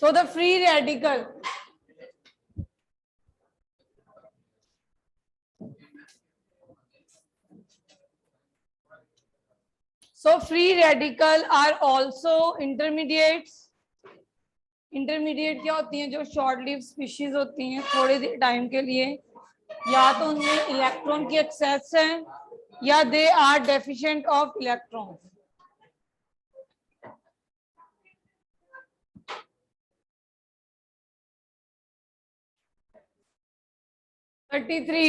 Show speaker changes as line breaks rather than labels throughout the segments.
So the free radical, so free radical are also intermediates. Intermediate क्या होती हैं? जो शॉर्ट लिव स्पीशीज होती हैं थोड़े टाइम के लिए, या तो उनमें इलेक्ट्रॉन की एक्सेस है या they are deficient of electron. Thirty three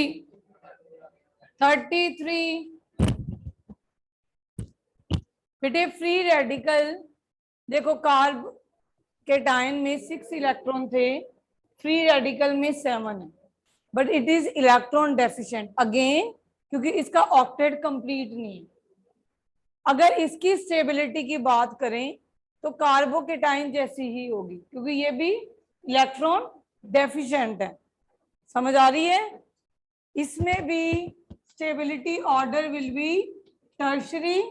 बेटे फ्री रेडिकल देखो, कार्ब के टाइम में 6 इलेक्ट्रॉन थे, फ्री रेडिकल में 7 है, but it is electron deficient again क्योंकि इसका ऑक्टेट कंप्लीट नहीं है. अगर इसकी स्टेबिलिटी की बात करें तो कार्बोकेटाइन जैसी ही होगी क्योंकि ये भी इलेक्ट्रॉन डेफिशिएंट है. समझ आ रही है? इसमें भी stability order will be tertiary,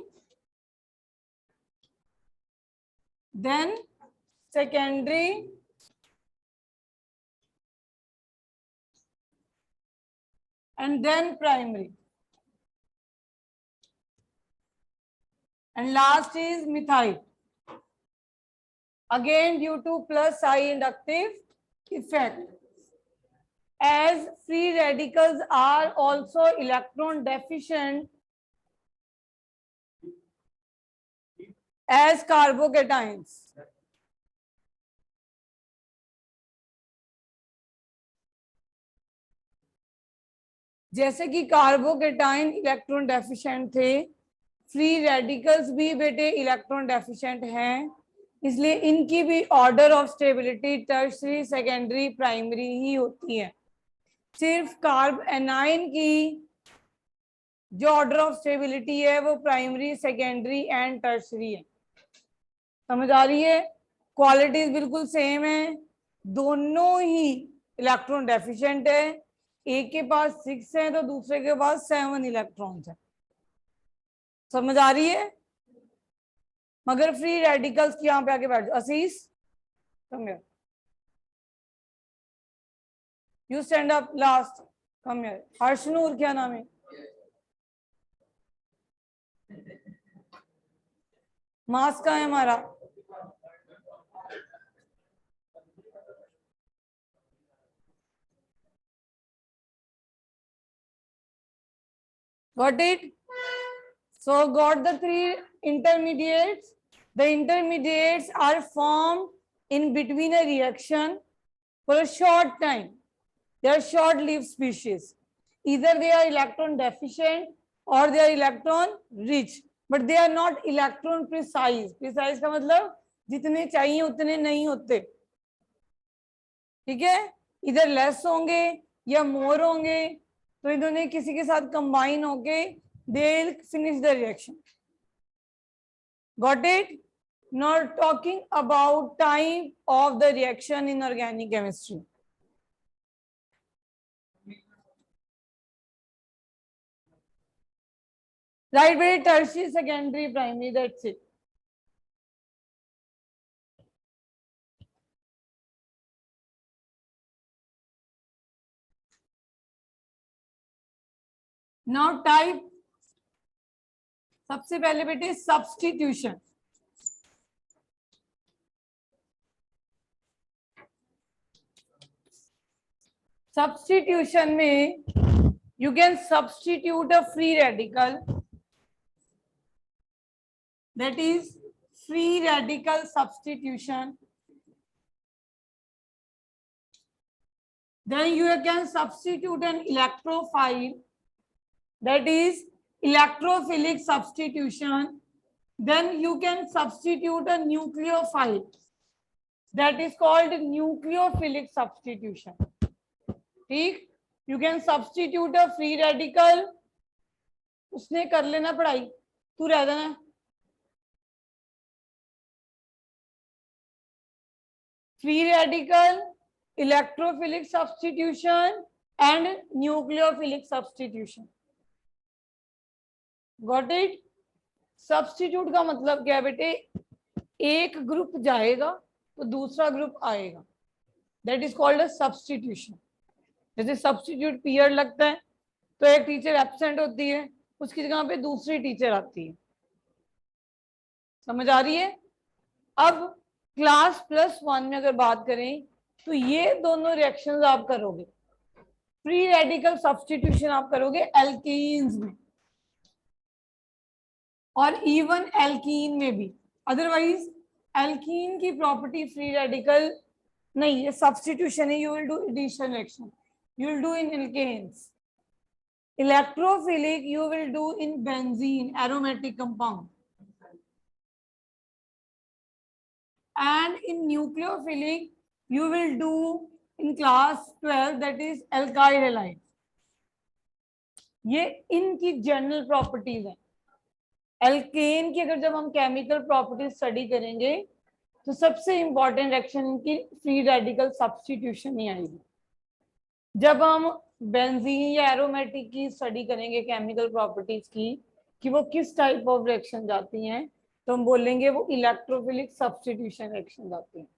then secondary, and then primary, and last is methyl, again due to plus I inductive effect. As free radicals are also electron deficient as carbocations, जैसे कि carbocation electron deficient थे, free radicals भी बेटे electron deficient हैं, इसलिए इनकी भी order of stability tertiary, secondary, primary ही होती है. सिर्फ कार्ब एनाइन की जो ऑर्डर ऑफ स्टेबिलिटी है वो प्राइमरी, सेकेंडरी एंड टर्शरी है. समझ आ रही है? क्वालिटीज बिल्कुल सेम है, दोनों ही इलेक्ट्रॉन डेफिशिएंट है. एक के पास 6 है तो दूसरे के पास 7 इलेक्ट्रॉन्स है. समझ आ रही है? मगर फ्री रेडिकल्स की यहाँ पे आके बैठ जाओ. Asees come here, you stand up last, come here. Harshnoor क्या नाम है? मास्क का है हमारा. Got it? So got the 3 intermediates. The intermediates are formed in between a reaction for a short time. They are short-lived species. Either they are electron deficient or they are electron rich, but they are not electron precise. Precise का मतलब जितने चाहिए उतने नहीं होते. ठीक है? इधर लेस होंगे या मोर होंगे, तो इन्होंने किसी के साथ कंबाइन होके they will finish the reaction. Got it? Not talking about type of the reaction in organic chemistry. Right, very tertiary, secondary, primary, that's it. Now type, सबसे पहले बेटे सब्स्टिट्यूशन. सब्स्टिट्यूशन में you can substitute a free radical, that is free radical substitution. Then you can substitute an electrophile, that is electrophilic substitution. Then you can substitute a nucleophile, that is called nucleophilic substitution. ठीक? You can substitute a free radical. उसने कर लेना पढ़ाई, तू रह देना. Free radical, electrophilic substitution and nucleophilic substitution. Got it? Substitute का मतलब क्या है बेटे? एक ग्रुप जाएगा तो दूसरा ग्रुप आएगा, that is called a substitution. जैसे सब्स्टिट्यूट पीरियड लगता है तो एक टीचर एब्सेंट होती है, उसकी जगह पे दूसरी टीचर आती है। समझ आ रही है? अब क्लास +1 में अगर बात करें तो ये दोनों रिएक्शंस आप करोगे, फ्री रेडिकल सब्स्टिट्यूशन आप करोगे एल्कीन्स में और इवन एल्कीन में भी। अदरवाइज एल्कीन की प्रॉपर्टी फ्री रेडिकल नहीं, ये सब्स्टिट्यूशन है, you will do addition reaction, you will do in alkanes. Electrophilic you will do in benzene aromatic compound, and in nucleophilic you will do in class 12, that is alkyl halide. ये इनकी general properties है। Alkene की अगर जब हम chemical properties study करेंगे तो सबसे इंपॉर्टेंट रिएक्शन इनकी फ्री रेडिकल सब्स्टिट्यूशन ही आएगी। जब हम बेंजीन या एरोमेटिक की स्टडी करेंगे केमिकल प्रॉपर्टीज की कि वो किस टाइप ऑफ रिएक्शन जाती हैं, तो हम बोलेंगे वो इलेक्ट्रोफिलिक सब्स्टिट्यूशन रिएक्शन जाती हैं।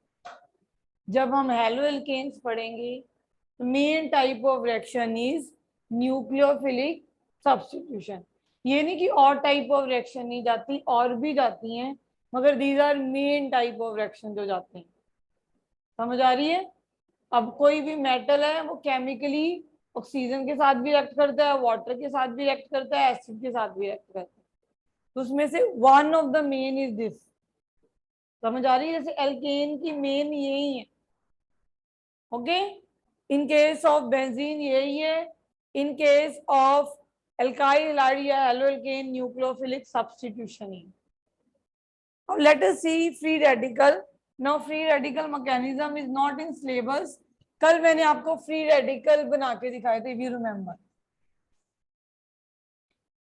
जब हम हेलोएल्केन्स पढ़ेंगे तो main type of reaction is nucleophilic substitution. ये नहीं कि और टाइप ऑफ रिएक्शन नहीं जाती, और भी जाती हैं, मगर these are main type of reaction जो जाते हैं। समझ आ रही है? अब कोई भी मेटल है वो केमिकली ऑक्सीजन के साथ भी रिएक्ट करता है, वाटर के साथ भी रिएक्ट करता है, एसिड के साथ भी रिएक्ट करता है, तो उसमें से one of the main is this. समझ आ रही है? जैसे एल्केन की मेन यही है, okay. In case of benzene यही है, in case of alkyl halide या haloalkane nucleophilic substitution he. Now let us see free radical. Now free radical mechanism is not in syllabus. कल मैंने आपको फ्री रेडिकल बना के दिखाए थे, if you remember.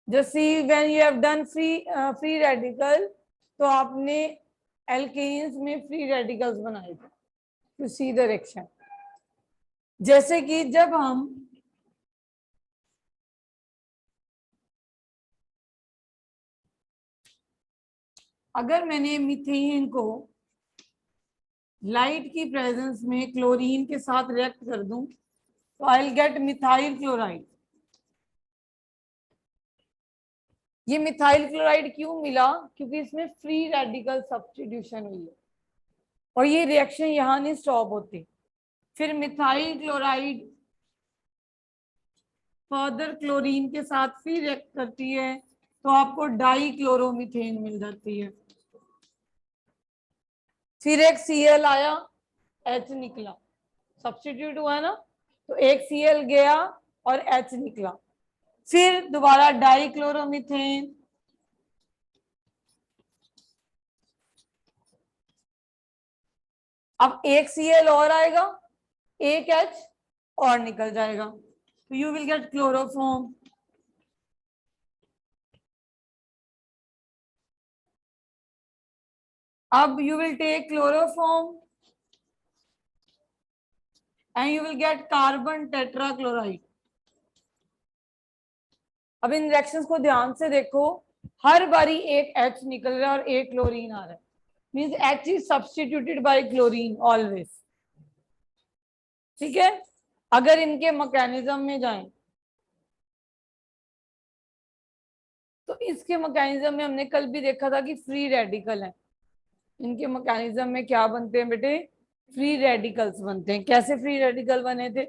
Just see when you have done free radical, तो आपने alkanes में फ्री रेडिकल्स बनाए थे to see the reaction. जैसे कि जब हम अगर मैंने मीथेन को लाइट की प्रेजेंस में क्लोरीन के साथ रिएक्ट कर दूं तो I will get methyl chloride. ये मिथाइल क्लोराइड क्यों मिला? क्योंकि इसमें फ्री रेडिकल सब्स्टिट्यूशन हुई है और ये रिएक्शन यहां नहीं स्टॉप होती। फिर मिथाइल क्लोराइड फर्दर क्लोरीन के साथ फिर रिएक्ट करती है तो आपको डाई क्लोरोमीथेन मिल जाती है। फिर एक Cl आया, H निकला, सब्स्टिट्यूट हुआ ना, तो एक Cl गया और H निकला। फिर दोबारा डाई क्लोरोमीथेन, अब एक Cl और आएगा, एक H और निकल जाएगा, तो यू विल गेट क्लोरोफॉर्म। अब you will take chloroform and you will get carbon tetrachloride. अब इन रिएक्शंस को ध्यान से देखो, हर बारी एक H निकल रहा है और एक क्लोरीन आ रहा है, means H is substituted by chlorine always। ठीक है? अगर इनके मैकेनिज्म में जाएं तो इसके मैकेनिज्म में हमने कल भी देखा था कि फ्री रेडिकल है। इनके मैकेनिज्म में क्या बनते हैं बेटे? फ्री रेडिकल्स बनते हैं। कैसे फ्री रेडिकल बने थे?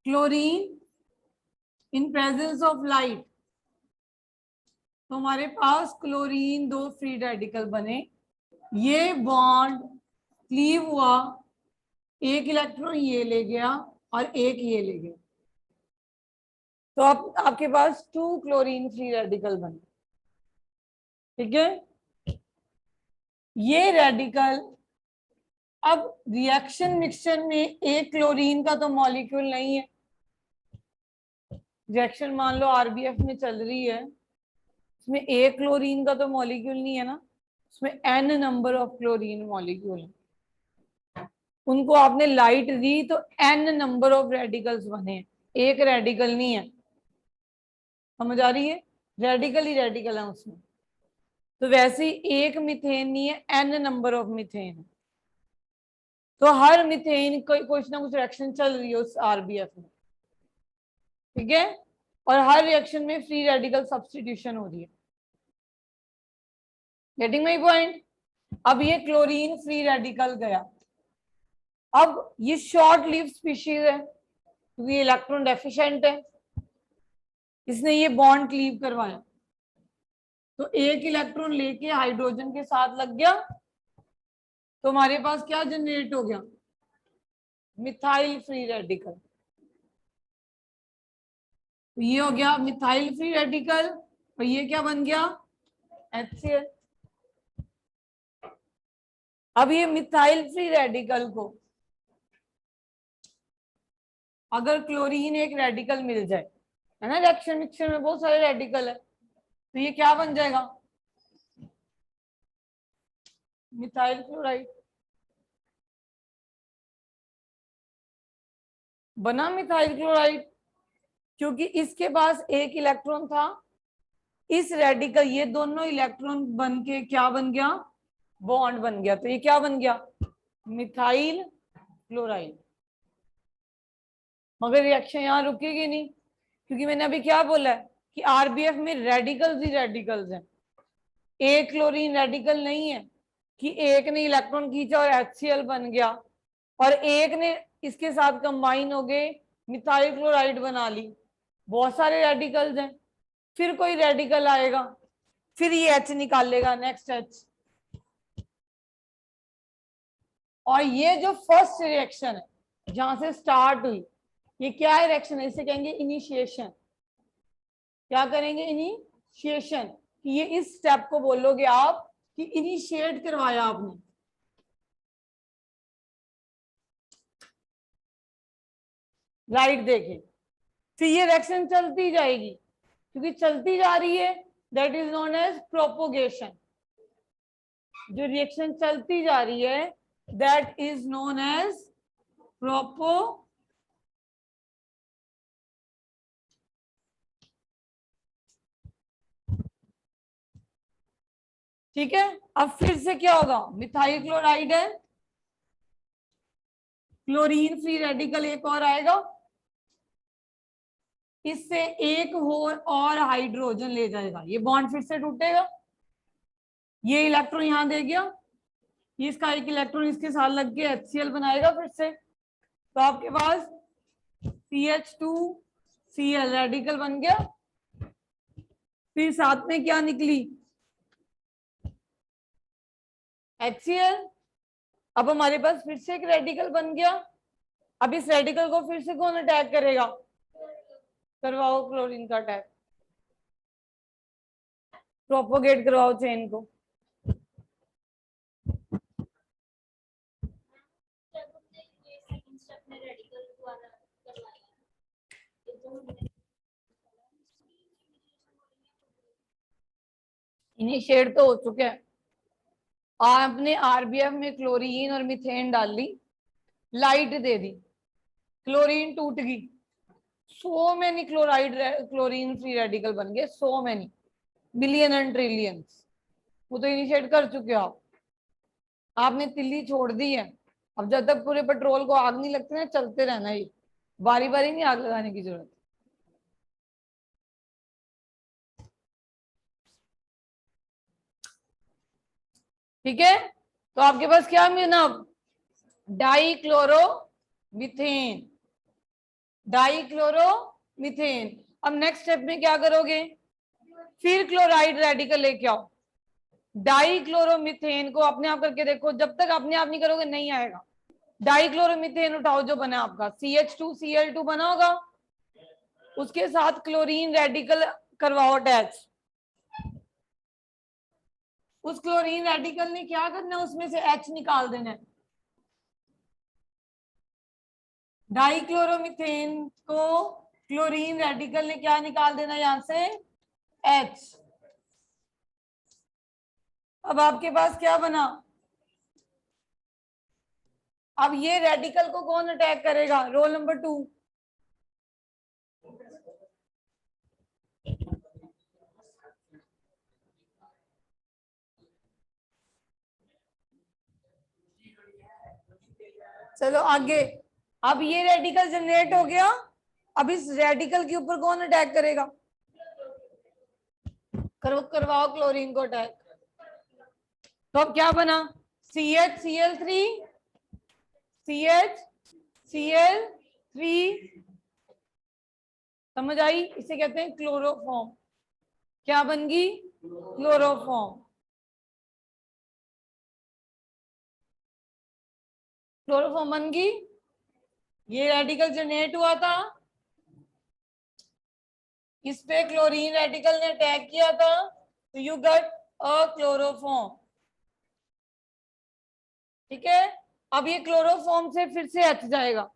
Chlorine in presence of light, तो हमारे पास क्लोरीन दो फ्री रेडिकल बने, ये बॉन्ड क्लीव हुआ, एक इलेक्ट्रॉन ये ले गया और एक ये ले गया, तो आपके पास 2 क्लोरीन फ्री रेडिकल बने। ठीक है? ये रेडिकल अब रिएक्शन मिक्सचर में एक क्लोरीन का तो मॉलिक्यूल नहीं है। रिएक्शन मान लो आरबीएफ में चल रही है, उसमें एक क्लोरीन का तो मॉलिक्यूल नहीं है ना, उसमें n number of chlorine molecule है। उनको आपने लाइट दी तो n नंबर ऑफ रेडिकल्स बने, एक रेडिकल नहीं है। समझ आ रही है? रेडिकल ही रेडिकल है उसमें। तो वैसे ही एक मीथेन नहीं है, एन नंबर ऑफ मीथेन है। तो हर मीथेन कुछ ना कुछ रिएक्शन चल रही है उस आरबीएफ में, ठीक है। और हर रिएक्शन में फ्री रेडिकल सब्स्टिट्यूशन हो रही है। Getting my point? अब ये क्लोरीन फ्री रेडिकल गया। अब ये शॉर्ट लिव स्पीशीज है क्योंकि इलेक्ट्रॉन डेफिशिएंट है, इसने ये बॉन्ड क्लीव करवाया, तो एक इलेक्ट्रॉन लेके हाइड्रोजन के साथ लग गया, तो हमारे पास क्या जनरेट हो गया? Methyl free radical. तो ये हो गया मिथाइल फ्री रेडिकल, और ये क्या बन गया? HCl। अब ये मिथाइल फ्री रेडिकल को अगर क्लोरीन एक रेडिकल मिल जाए, है ना, रिएक्शन मिक्सचर में बहुत सारे रेडिकल है, तो ये क्या बन जाएगा? Methyl chloride. बना मिथाइल क्लोराइड, क्योंकि इसके पास एक इलेक्ट्रॉन था, इस रेडिकल ये दोनों इलेक्ट्रॉन बन के क्या बन गया? बॉन्ड बन गया। तो ये क्या बन गया? Methyl chloride. मगर रिएक्शन यहां रुकेगी नहीं, क्योंकि मैंने अभी क्या बोला है कि आरबीएफ में रेडिकल्स ही रेडिकल्स हैं। एक क्लोरीन रेडिकल नहीं है कि एक ने इलेक्ट्रॉन खींचा और HCl बन गया, और एक ने इसके साथ कंबाइन हो गए मिथाइल क्लोराइड बना ली। बहुत सारे रेडिकल्स हैं, फिर कोई रेडिकल आएगा, फिर ये H निकालेगा, नेक्स्ट H। और ये जो फर्स्ट रिएक्शन है जहां से स्टार्ट हुई, ये क्या रिएक्शन है? इसे कहेंगे इनिशिएशन। क्या करेंगे? इनिशिएशन। कि ये इस स्टेप को बोलोगे आप कि इनिशिएट करवाया आपने। राइट, देखें, फिर ये रिएक्शन चलती जाएगी, क्योंकि चलती जा रही है, that is known as propagation. जो रिएक्शन चलती जा रही है that is known as propo. ठीक है। अब फिर से क्या होगा? मिथाइल क्लोराइड है, क्लोरीन फ्री रेडिकल एक और आएगा, इससे एक और हाइड्रोजन ले जाएगा, ये बॉन्ड फिर से टूटेगा, ये इलेक्ट्रॉन यहां दे गया, ये इसका एक इलेक्ट्रॉन इसके साथ लग के HCl बनाएगा फिर से। तो आपके पास CH2Cl रेडिकल बन गया, फिर साथ में क्या निकली? HCl। अब हमारे पास फिर से एक रेडिकल बन गया। अब इस रेडिकल को फिर से कौन अटैक करेगा? करवाओ क्लोरीन का अटैक, प्रोपोगेट करवाओ चेन को। इनिशिएट तो हो चुके हैं, आपने आरबीएफ में क्लोरीन और मीथेन डाल ली, लाइट दे दी, क्लोरीन टूट गई, 100 many chloride chlorine free radical बन गए, 100 मैनी, बिलियन एंड ट्रिलियंस। वो तो इनिशिएट कर चुके हो आप, आपने तिल्ली छोड़ दी है। अब जब तक पूरे पेट्रोल को आग नहीं लगती ना, चलते रहना, ही बारी बारी नहीं आग लगाने की जरूरत। ठीक है। तो आपके पास क्या मिला? Dichloro methane, dichloromethane. अब नेक्स्ट स्टेप में क्या करोगे? फिर क्लोराइड रेडिकल लेके आओ, डाइक्लोरोमीथेन को अपने आप करके देखो, जब तक अपने आप नहीं करोगे नहीं आएगा। डाइक्लोरोमीथेन उठाओ, जो बना आपका CH2Cl2 बना होगा, उसके साथ क्लोरीन रेडिकल करवाओ अटैच। उस क्लोरीन रेडिकल ने क्या करना है? उसमें से H निकाल देना है। डाइक्लोरोमीथेन को क्लोरीन रेडिकल ने क्या निकाल देना यहां से? H। अब आपके पास क्या बना? अब ये रेडिकल को कौन अटैक करेगा? Roll number 2। चलो आगे। अब ये रेडिकल जनरेट हो गया, अब इस रेडिकल के ऊपर कौन अटैक करेगा? करवाओ क्लोरीन को अटैक। तो अब क्या बना? CH Cl3 CH Cl3, समझ आई? इसे कहते हैं क्लोरोफॉर्म। क्या बन गई? क्लोरोफॉर्म। क्लोरोफॉर्म बन गई। ये रेडिकल जनरेट हुआ था, इस पे क्लोरीन रेडिकल ने अटैक किया था, तो यू गट अ क्लोरोफॉर्म। ठीक है, अब ये क्लोरोफॉर्म से फिर से H जाएगा,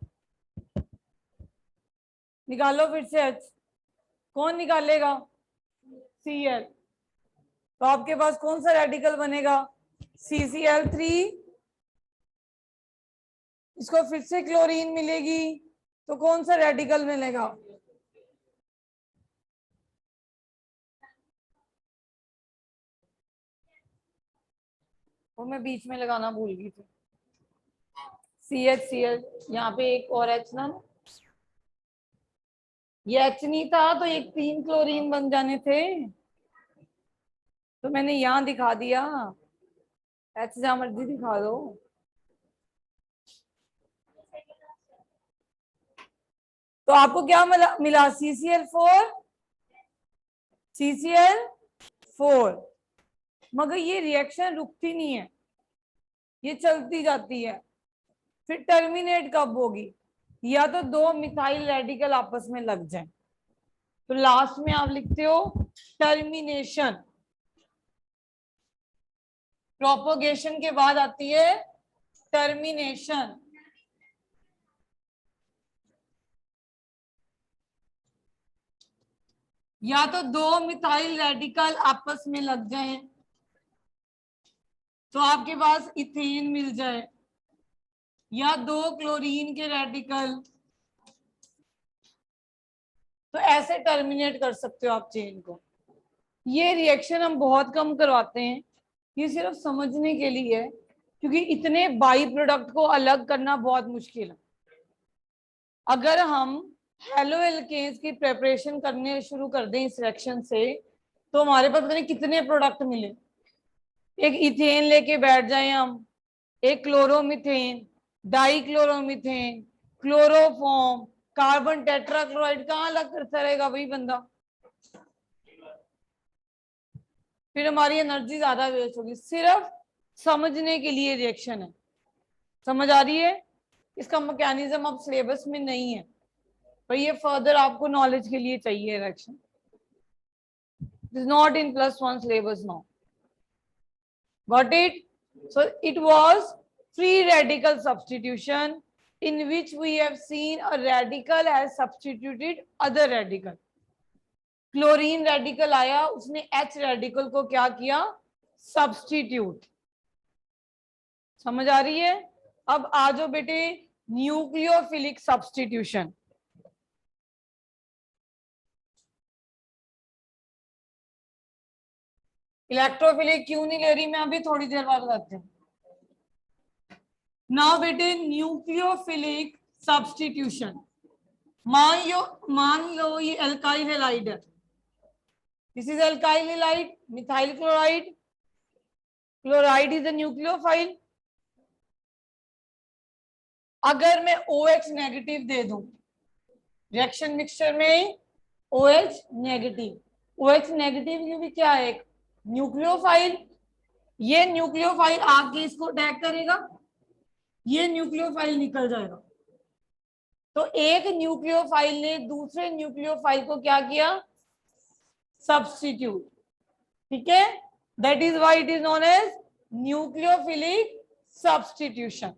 निकालो फिर से H। कौन निकालेगा? Cl। तो आपके पास कौन सा रेडिकल बनेगा? CCl3। इसको फिर से क्लोरीन मिलेगी, तो कौन सा रेडिकल मिलेगा? वो मैं बीच में लगाना भूल गई थी। CHCl, यहाँ पे एक और H ना, ये H नहीं था तो एक 3 क्लोरीन बन जाने थे, तो मैंने यहाँ दिखा दिया। H जहाँ मर्जी दिखा दो। तो आपको क्या मिला? CCl4 मगर ये रिएक्शन रुकती नहीं है, ये चलती जाती है। फिर टर्मिनेट कब होगी? या तो दो मिथाइल रेडिकल आपस में लग जाएं, तो लास्ट में आप लिखते हो टर्मिनेशन। प्रोपोगेशन के बाद आती है टर्मिनेशन। या तो दो मिथाइल रेडिकल आपस में लग जाएं, तो आपके पास इथेन मिल जाए, या दो क्लोरीन के रेडिकल, तो ऐसे टर्मिनेट कर सकते हो आप चेन को। ये रिएक्शन हम बहुत कम करवाते हैं, ये सिर्फ समझने के लिए है, क्योंकि इतने बाई प्रोडक्ट को अलग करना बहुत मुश्किल है। अगर हम हेलो एल्केन्स की प्रिपरेशन करने शुरू कर दें इस रिएक्शन से, तो हमारे पास पता नहीं कितने प्रोडक्ट मिले। एक इथेन लेके बैठ जाए हम, एक chloromethane, dichloromethane, chloroform, carbon tetrachloride, कहाँ अलग करता रहेगा भाई बंदा? फिर हमारी एनर्जी ज्यादा वेस्ट होगी। सिर्फ समझने के लिए रिएक्शन है, समझ आ रही है? इसका मैकेनिज्म अब सिलेबस में नहीं है, पर ये फर्दर आपको नॉलेज के लिए चाहिए। Reaction is not in +1 syllabus now, got it? So it was free radical substitution, in which we have seen a radical has substituted other radical. Chlorine radical आया, उसने H रेडिकल को क्या किया? Substitute. समझ आ रही है? अब आ जाओ बेटे न्यूक्लियोफिलिक सब्स्टिट्यूशन। इलेक्ट्रोफिलिक क्यों नहीं ले रही मैं अभी, थोड़ी देर बाद बताते हैं। नाउ बेटे न्यूक्लियोफिलिक सब्स्टिट्यूशन। मान लो ये अल्काइल हैलाइड है, this is alkyl halide, methyl chloride, chloride is a nucleophile. अगर मैं OH नेगेटिव दे दूं रिएक्शन मिक्सचर में, OH नेगेटिव, OH नेगेटिव ये भी क्या है? एक न्यूक्लियोफाइल। ये न्यूक्लियोफाइल आके इसको अटैक करेगा, ये न्यूक्लियोफाइल निकल जाएगा। तो एक न्यूक्लियोफाइल ने दूसरे न्यूक्लियोफाइल को क्या किया? सब्स्टिट्यूट। ठीक है, that is why it is known as nucleophilic substitution.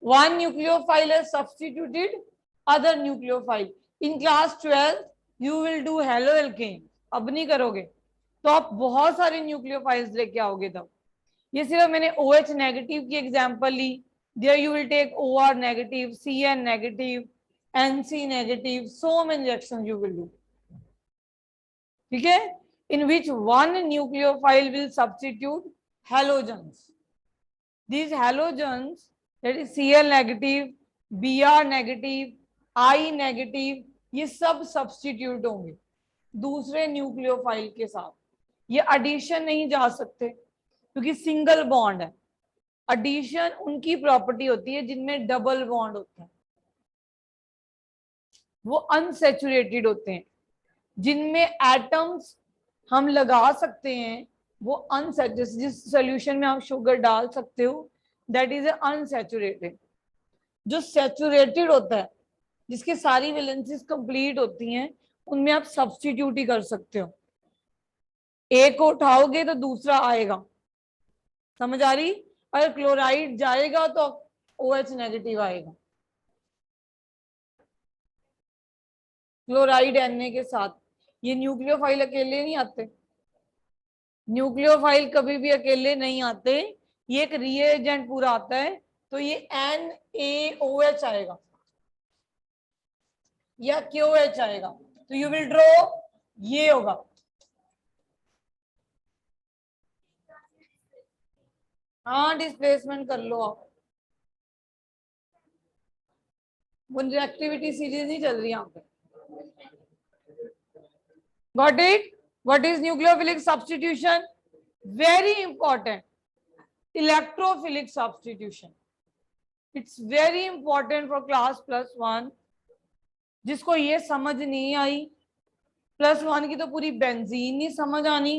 One nucleophile has substituted other nucleophile. In class 12 you will do haloalkane, अब नहीं करोगे तो आप बहुत सारे न्यूक्लियोफाइल्स लेके आओगे तब। ये सिर्फ मैंने OH नेगेटिव की एग्जांपल ली। There you will take OR negative, CN negative, NC negative, so many reactions you will do. ठीक है, in which one nucleophile will substitute halogens. These halogens that is Cl negative, Br negative, I negative, ये सब substitute होंगे दूसरे nucleophile के साथ। ये addition नहीं जा सकते क्योंकि सिंगल बॉन्ड है। एडिशन उनकी प्रॉपर्टी होती है जिनमें डबल बॉन्ड होता है, वो अनसैचुरेटेड होते हैं। जिनमें एटम्स हम लगा सकते हैं वो अनसैचुरेटेड, जिस सॉल्यूशन में आप शुगर डाल सकते हो दैट इज अनसैचुरेटेड। जो सैचुरेटेड होता है, जिसकी सारी वैलेंसीज कंप्लीट होती हैं, उनमें आप सब्स्टिट्यूट ही कर सकते हो। एक को उठाओगे तो दूसरा आएगा, समझ आ रही? अगर क्लोराइड जाएगा तो OH नेगेटिव आएगा, क्लोराइड Na के साथ। ये न्यूक्लियोफाइल अकेले नहीं आते, न्यूक्लियोफाइल कभी भी अकेले नहीं आते, ये एक रिएजेंट पूरा आता है। तो ये NaOH आएगा या KOH आएगा, तो यू विल ड्रॉ ये होगा। हाँ डिस्प्लेसमेंट कर लो आप, मुझे एक्टिविटी सीरीज नहीं चल रही यहाँ पे। Got it? What is nucleophilic substitution? Very important. Electrophilic substitution. It's very important for class +1. जिसको ये समझ नहीं आई, +1 की तो पूरी बेंजीन नहीं समझ आनी,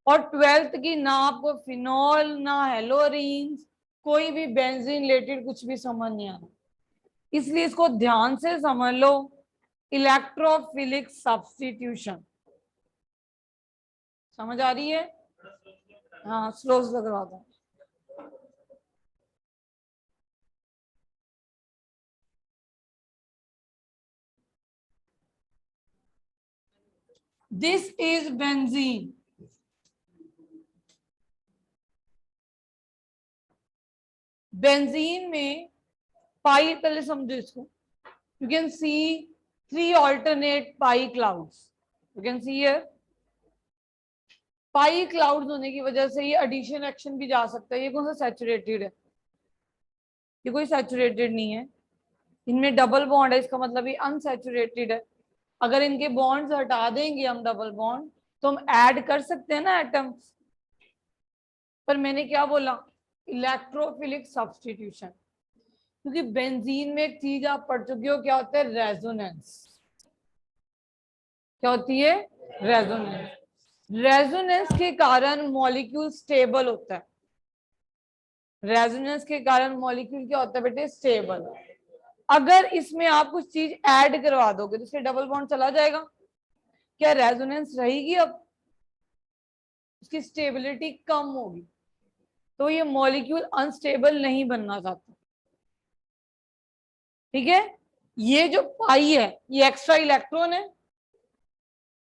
और 12th की ना आपको फिनॉल ना हेलोरीन्स, कोई भी बेंजीन रिलेटेड कुछ भी समझ नहीं आना। इसलिए इसको ध्यान से समझ लो। इलेक्ट्रोफिलिक सब्स्टिट्यूशन समझ आ रही है? हाँ स्लो करवा दो। This is benzene. बेंजीन में पाई, पहले समझो इसको। You can see 3 alternate pi clouds, you can see here. Pi clouds होने की वजह से ये एडिशन एक्शन भी जा सकता है। ये कौन सा सैचुरेटेड है? ये कोई सैचुरेटेड नहीं है, इनमें डबल बॉन्ड है, इसका मतलब ये अनसैचुरेटेड है। अगर इनके बॉन्ड्स हटा देंगे हम डबल बॉन्ड, तो हम ऐड कर सकते हैं ना एटम्स। पर मैंने क्या बोला? Electrophilic substitution. क्योंकि बेंजीन में एक चीज आप पढ़ चुके हो, क्या होता है? रेजोनेंस। क्या होती है? रेजोनेंस। रेजोनेंस के कारण मॉलिक्यूल स्टेबल होता है। रेजोनेंस के कारण मॉलिक्यूल क्या होता है बेटे? स्टेबल। अगर इसमें आप कुछ चीज ऐड करवा दोगे तो इसके डबल बॉन्ड चला जाएगा, क्या रेजोनेंस रहेगी? अब उसकी स्टेबिलिटी कम होगी, तो ये मॉलिक्यूल अनस्टेबल नहीं बनना चाहता। ठीक है? ये जो पाई है ये एक्स्ट्रा इलेक्ट्रॉन है।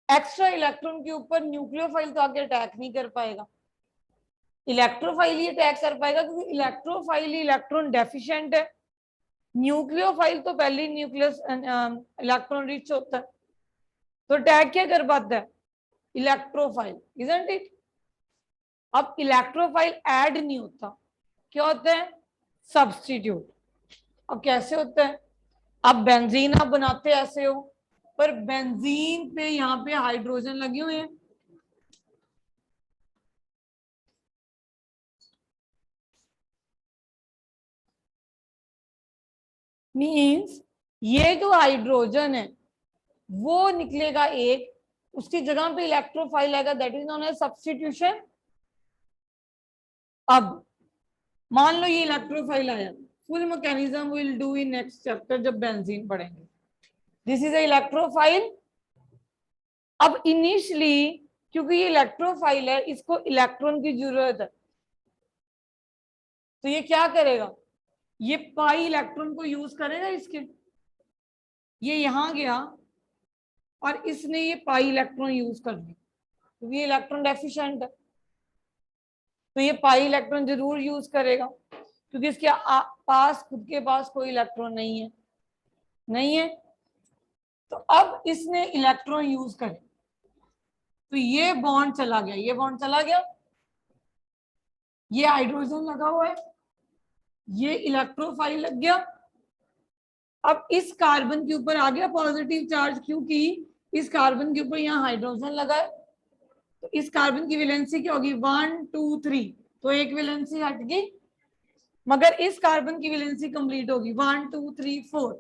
एक्स्ट्रा इलेक्ट्रॉन के ऊपर न्यूक्लियोफाइल तो आके अटैक नहीं कर पाएगा, इलेक्ट्रोफाइल ही अटैक कर पाएगा, क्योंकि इलेक्ट्रोफाइल ही इलेक्ट्रॉन डेफिशिएंट है। न्यूक्लियोफाइल तो पहले ही न्यूक्लियस इलेक्ट्रॉन रिच होता है, तो अटैक क्या कर पाता है? Electrophile, isn't it? अब इलेक्ट्रोफाइल ऐड नहीं होता, क्या होता है? सब्स्टिट्यूट। अब कैसे होता है? अब बेंजीन आप बनाते ऐसे हो, पर बेंजीन पे यहाँ पे हाइड्रोजन लगे हुए हैं। मीन्स ये जो हाइड्रोजन है वो निकलेगा एक, उसकी जगह पे इलेक्ट्रोफाइल आएगा, that is known as substitution. अब मान लो ये इलेक्ट्रोफाइल आया, full mechanism will do in next chapter जब बेंजीन पढ़ेंगे। This is electrophile. अब इनिशियली क्योंकि ये इलेक्ट्रोफाइल है, इसको इलेक्ट्रॉन की जरूरत है, तो ये क्या करेगा? ये पाई इलेक्ट्रॉन को यूज करेगा इसके। ये यहां गया और इसने ये पाई इलेक्ट्रॉन यूज कर लिया, क्योंकि ये इलेक्ट्रॉन डेफिशिएंट है, तो ये पाई इलेक्ट्रॉन जरूर यूज करेगा, क्योंकि इसके पास खुद के पास कोई इलेक्ट्रॉन नहीं है, नहीं है। तो अब इसने इलेक्ट्रॉन यूज करे, तो ये बॉन्ड चला गया, ये बॉन्ड चला गया, ये हाइड्रोजन लगा हुआ है, ये इलेक्ट्रोफाइल लग गया। अब इस कार्बन के ऊपर आ गया पॉजिटिव चार्ज, क्योंकि इस कार्बन के ऊपर यहाँ हाइड्रोजन लगा है। तो इस कार्बन की वैलेंसी क्या होगी, 1 2 3, तो एक वैलेंसी हट गई, मगर इस कार्बन की वैलेंसी कंप्लीट होगी 1 2 3 4।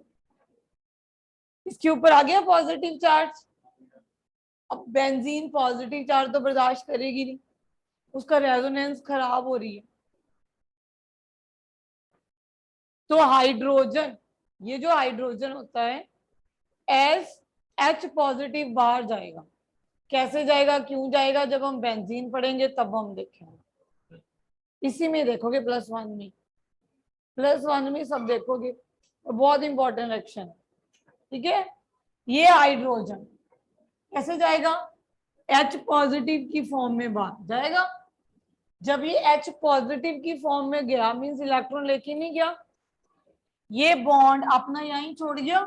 इसके ऊपर आ गया पॉजिटिव चार्ज। अब बेंजीन पॉजिटिव चार्ज तो बर्दाश्त करेगी नहीं, उसका रेजोनेंस खराब हो रही है। तो हाइड्रोजन, ये जो हाइड्रोजन होता है एस एच पॉजिटिव बाहर जाएगा। कैसे जाएगा, क्यों जाएगा, जब हम बेंजीन पढ़ेंगे तब हम देखेंगे। इसी में देखोगे +1 में, +1 में सब देखोगे, बहुत इंपॉर्टेंट रिएक्शन। ठीक है, ये हाइड्रोजन कैसे जाएगा, H पॉजिटिव की फॉर्म में बाहर जाएगा। जब ये H पॉजिटिव की फॉर्म में गया मींस इलेक्ट्रॉन लेके नहीं गया, ये बॉन्ड अपना यहीं छोड़ गया,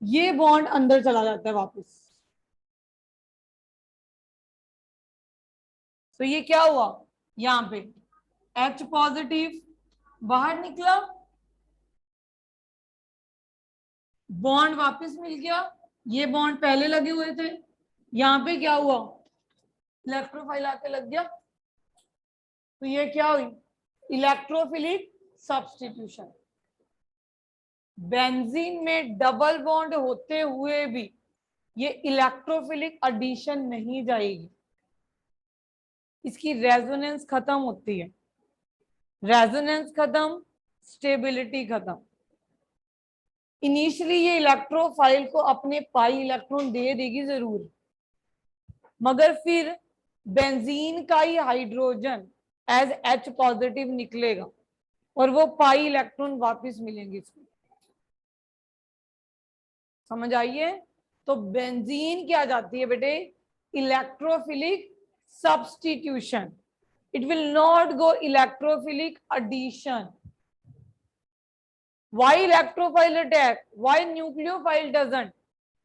ये बॉन्ड अंदर चला जाता है वापस। तो ये क्या हुआ, यहाँ पे H पॉजिटिव बाहर निकला, बॉन्ड वापस मिल गया, ये बॉन्ड पहले लगे हुए थे, यहाँ पे क्या हुआ, इलेक्ट्रोफाइल आके लग गया। तो ये क्या हुई, इलेक्ट्रोफिलिक सब्स्टिट्यूशन। बेंजीन में डबल बॉन्ड होते हुए भी ये इलेक्ट्रोफिलिक एडिशन नहीं जाएगी, इसकी रेजोनेंस खत्म होती है। रेजोनेंस खत्म, स्टेबिलिटी खत्म। इनिशियली ये इलेक्ट्रोफाइल को अपने पाई इलेक्ट्रॉन दे देगी जरूर, मगर फिर बेंजीन का ही हाइड्रोजन एज H पॉजिटिव निकलेगा और वो पाई इलेक्ट्रॉन वापस मिलेंगे इसको। समझ आइए, तो बेंजीन क्या जाती है बेटे, electrophilic substitution, it will not go electrophilic addition. Why electrophile attack? Why nucleophile doesn't?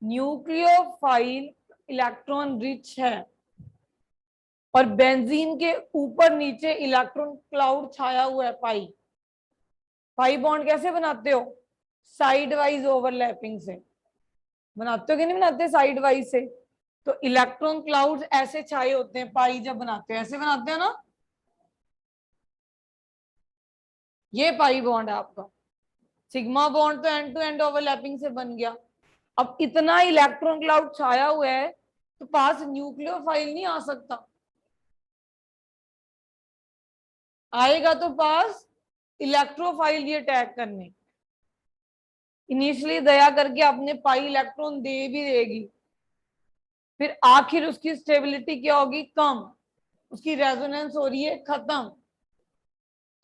Nucleophile electron rich है और बेंजीन के ऊपर नीचे इलेक्ट्रॉन क्लाउड छाया हुआ है। पाई पाई बॉन्ड कैसे बनाते हो, साइड वाइज ओवरलैपिंग से बनाते हो कि नहीं बनाते, साइड वाइज से। तो इलेक्ट्रॉन क्लाउड्स ऐसे छाए होते हैं, पाई जब बनाते हैं ऐसे बनाते हैं ना, ये पाई बॉन्ड है आपका। सिग्मा बॉन्ड तो एंड टू एंड ओवरलैपिंग से बन गया। अब इतना इलेक्ट्रॉन क्लाउड छाया हुआ है तो पास न्यूक्लियोफाइल नहीं आ सकता, आएगा तो पास इलेक्ट्रोफाइल ये अटैक करने। इनिशियली दया करके अपने पाई इलेक्ट्रॉन दे भी देगी, फिर आखिर उसकी स्टेबिलिटी क्या होगी, कम, उसकी रेजोनेंस हो रही है खत्म।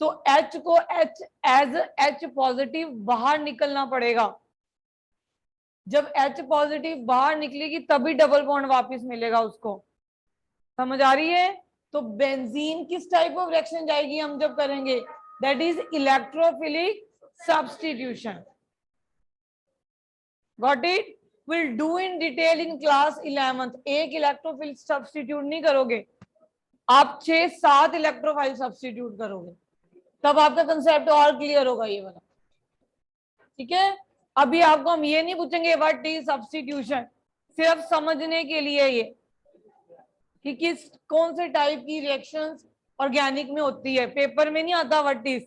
तो H को H एज H पॉजिटिव बाहर निकलना पड़ेगा। जब H पॉजिटिव बाहर निकलेगी तभी डबल बॉन्ड वापस मिलेगा उसको। समझ आ रही है, तो बेंजीन किस टाइप ऑफ रिएक्शन जाएगी हम जब करेंगे, that is electrophilic substitution. Got it, will do in detail in class 11th। एक इलेक्ट्रोफिलिक सब्स्टिट्यूट नहीं करोगे आप, 6-7 इलेक्ट्रोफाइल सब्स्टिट्यूट करोगे, तब आपका कंसेप्ट और क्लियर होगा ये वाला। ठीक है, अभी आपको हम ये नहीं पूछेंगे व्हाट इज सब्स्टिट्यूशन, सिर्फ समझने के लिए ये कि किस कौन से टाइप की रिएक्शंस ऑर्गेनिक में होती है, पेपर में नहीं आता व्हाट इज।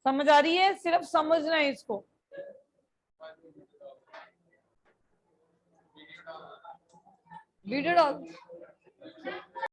समझ आ रही है, सिर्फ समझना है इसको। वीडियो डाल